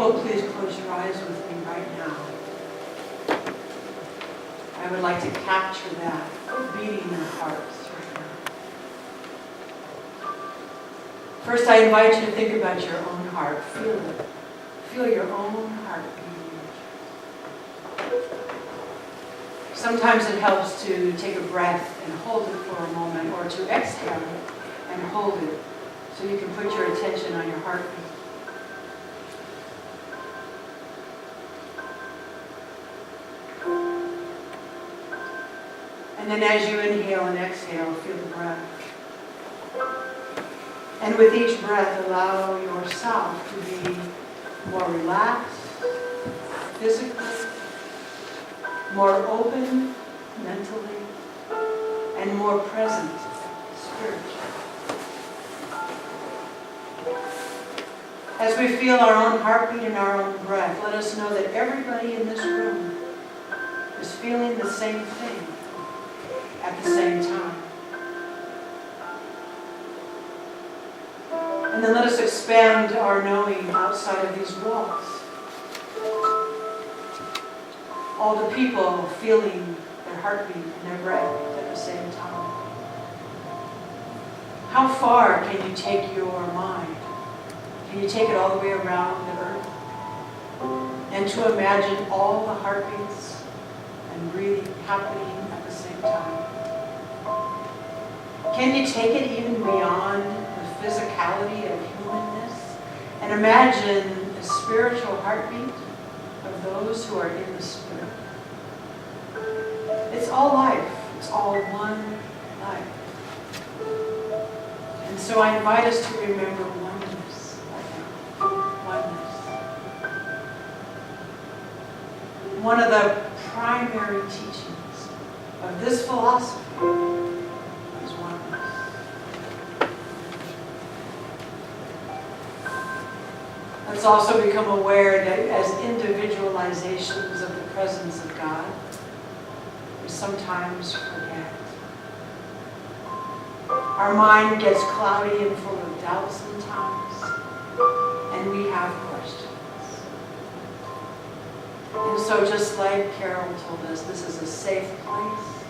able, please close your eyes with me right now. I would like to capture that beating in our hearts right now. First, I invite you to think about your own heart. Feel it. Feel your own heart beating. Sometimes it helps to take a breath and hold it for a moment, or to exhale it and hold it so you can put your attention on your heartbeat. And then as you inhale and exhale, feel the breath. And with each breath, allow yourself to be more relaxed, physically, more open mentally, and more present spiritually. As we feel our own heartbeat and our own breath, let us know that everybody in this room is feeling the same thing at the same time. And then let us expand our knowing outside of these walls. All the people feeling their heartbeat and their breath at the same time. How far can you take your mind? Can you take it all the way around the earth? And to imagine all the heartbeats and breathing happening at the same time. Can you take it even beyond the physicality of humanness and imagine the spiritual heartbeat of those who are in the spirit? It's all life. It's all one life. And so I invite us to remember oneness right now. Oneness. One of the primary teachings of this philosophy is oneness. Let's also become aware that as individualizations of the presence of God, we sometimes forget. Our mind gets cloudy and full of doubt sometimes, and we have questions. And so just like Carol told us, this is a safe place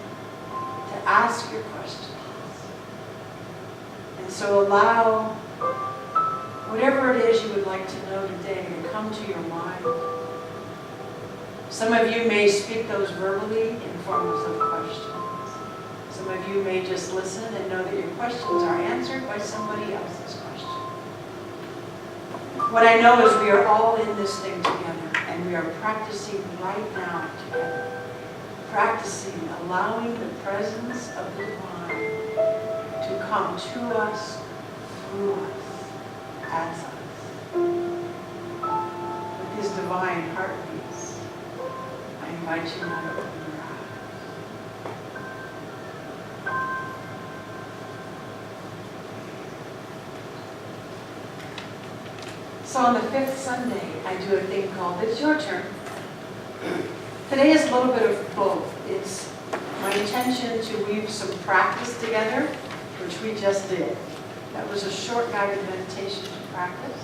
to ask your questions. And so allow whatever it is you would like to know today to come to your mind. Some of you may speak those verbally in forms of questions. Some of you may just listen and know that your questions are answered by somebody else's question. What I know is we are all in this thing together, and we are practicing right now together. Practicing allowing the presence of the divine to come to us, through us, as us. With these divine heartbeats, I invite you now to open your eyes. So on the fifth Sunday, I do a thing called It's Your Turn. Today is a little bit of both. It's my intention to weave some practice together, which we just did. That was a short guided meditation to practice.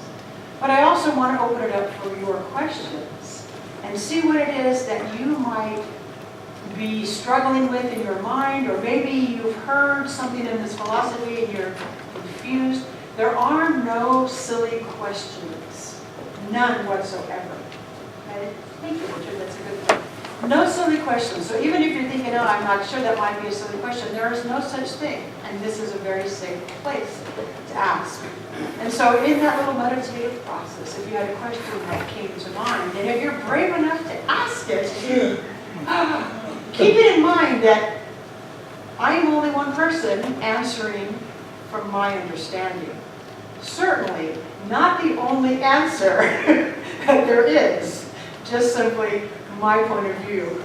But I also want to open it up for your questions and see what it is that you might be struggling with in your mind, or maybe you've heard something in this philosophy and you're confused. There are no silly questions, none whatsoever. Okay? Thank you, Richard, that's a good one. No silly questions. So even if you're thinking, oh, I'm not sure, that might be a silly question, there is no such thing. And this is a very safe place to ask. And so in that little meditative process, if you had a question that came to mind, and if you're brave enough to ask it, keep it in mind that I am only one person answering from my understanding. Certainly not the only answer that there is, just simply my point of view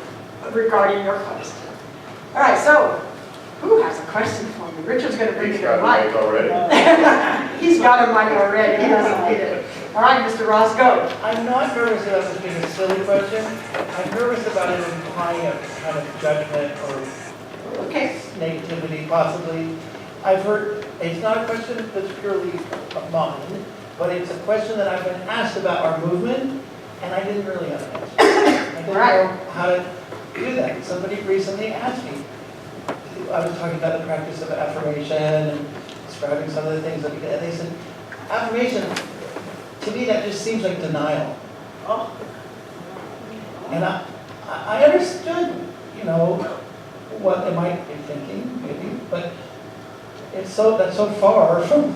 regarding your question. All right, so who has a question for me? Richard's going to bring you the mic. He's got a mic already. He doesn't need it. All right, Mr. Ross, go. I'm not nervous about this being a silly question. I'm nervous about it implying a kind of judgment or negativity, possibly. I've heard, it's not a question that's purely mine, but it's a question that I've been asked about our movement, and I didn't really have an answer. I didn't know how to do that. Somebody recently asked me. I was talking about the practice of affirmation and describing some of the things that we did, and they said, affirmation, to me, that just seems like denial. Oh. And I understood, you know, what they might be thinking, maybe, but that's so far from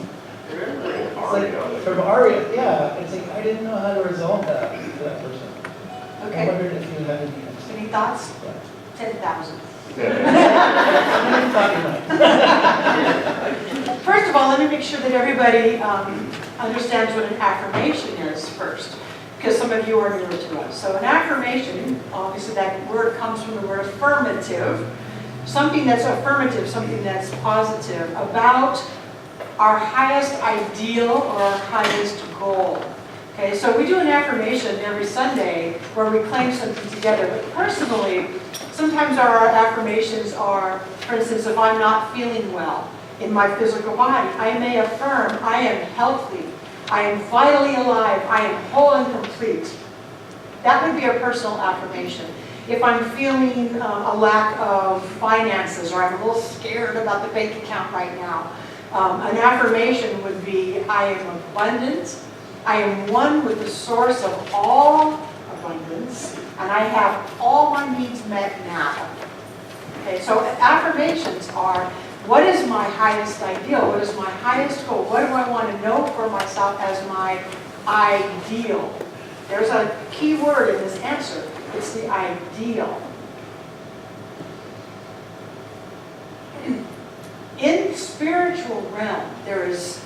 from Aria. Yeah, it's like I didn't know how to resolve that for that person. Okay. I wondered if you had any answers. Any thoughts? Yeah. 10,000. I thought you might. First of all, let me make sure that everybody understands what an affirmation is first, because some of you are newer to us. So an affirmation, obviously that word comes from the word affirmative, something that's affirmative, something that's positive, about our highest ideal or our highest goal. Okay, so we do an affirmation every Sunday where we claim something together, but personally, sometimes our affirmations are, for instance, if I'm not feeling well in my physical body, I may affirm I am healthy, I am vitally alive, I am whole and complete. That would be a personal affirmation. If I'm feeling a lack of finances, or I'm a little scared about the bank account right now, an affirmation would be I am abundant, I am one with the source of all abundance, and I have all my needs met now. Okay, so affirmations are, what is my highest ideal? What is my highest goal? What do I want to know for myself as my ideal? There's a key word in this answer. It's the ideal. In spiritual realm, there is,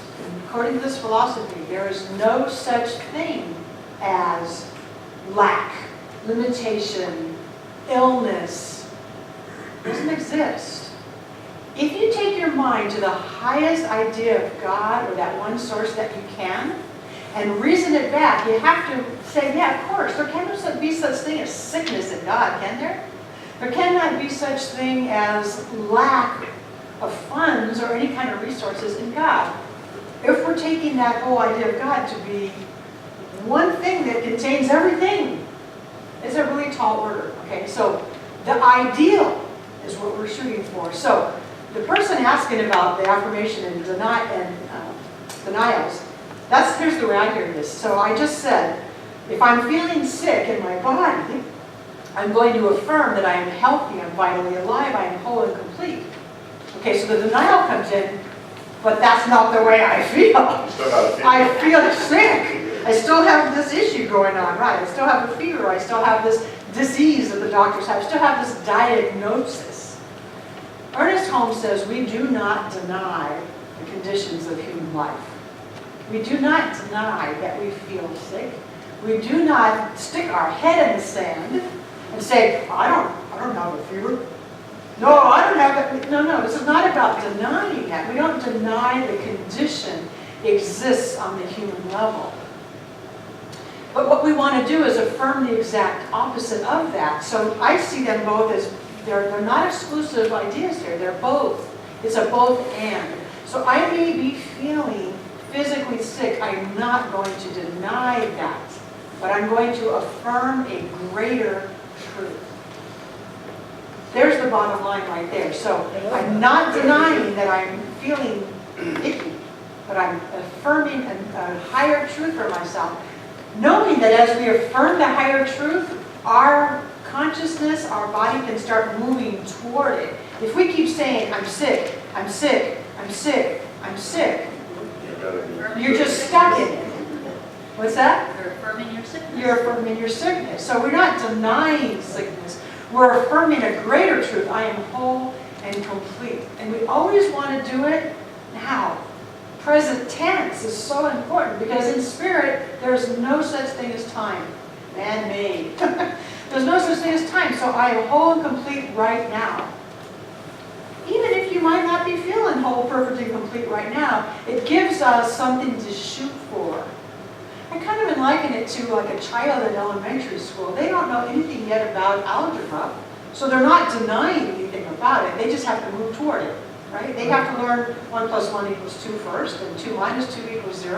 according to this philosophy, there is no such thing as lack, limitation, illness. It doesn't exist. If you take your mind to the highest idea of God, or that one source that you can, and reason it back, you have to say, yeah, of course, there cannot be such thing as sickness in God, can there? There cannot be such thing as lack of funds or any kind of resources in God. If we're taking that whole idea of God to be one thing that contains everything, it's a really tall order, okay? So the ideal is what we're shooting for. So the person asking about the affirmation and denials, here's the way I hear this. So I just said, if I'm feeling sick in my body, I'm going to affirm that I am healthy, I'm vitally alive, I am whole and complete. Okay, so the denial comes in, but that's not the way I feel. I feel sick. I still have this issue going on, right? I still have a fever. I still have this disease that the doctors have. I still have this diagnosis. Ernest Holmes says we do not deny the conditions of human life. We do not deny that we feel sick. We do not stick our head in the sand and say, I don't have a fever. No, I don't have that. No, this is not about denying that. We don't deny the condition exists on the human level. But what we want to do is affirm the exact opposite of that. So I see them both as, they're not exclusive ideas here. They're both. It's a both and. So I may be feeling physically sick. I'm not going to deny that. But I'm going to affirm a greater truth. There's the bottom line right there. So I'm not denying that I'm feeling icky, but I'm affirming a higher truth for myself. Knowing that as we affirm the higher truth, our consciousness, our body can start moving toward it. If we keep saying, I'm sick, I'm sick, I'm sick, I'm sick, you're just stuck in it. What's that? You're affirming your sickness. You're affirming your sickness. So we're not denying sickness. We're affirming a greater truth. I am whole and complete. And we always want to do it now. Present tense is so important because in spirit, there's no such thing as time. Man-made. There's no such thing as time. So I am whole and complete right now. Even if you might not be feeling whole, perfect, and complete right now, it gives us something to shoot for. I kind of liken it to like a child in elementary school. They don't know anything yet about algebra, so they're not denying anything about it. They just have to move toward it, right? They have to learn 1 + 1 = 2 first, and 2 - 2 = 0,